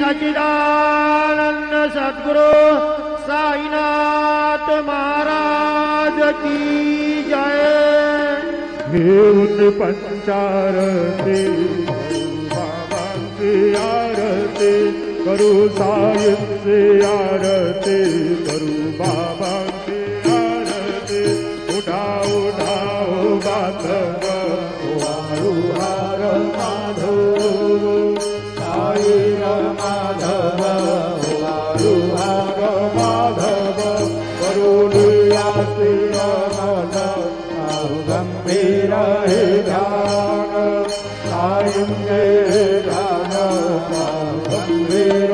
सच्चिदानंद सद्गुरु साईनाथ महाराज की जय। हे उन पंचारती बाबा की आरती करू, साहिब से आरती करू, बाबा की आरती। उठाओ उठाओ बातव हार माधव साई माधव हार माधव करुणियासी गंभीर ध्यान साई ध्यान गंभीर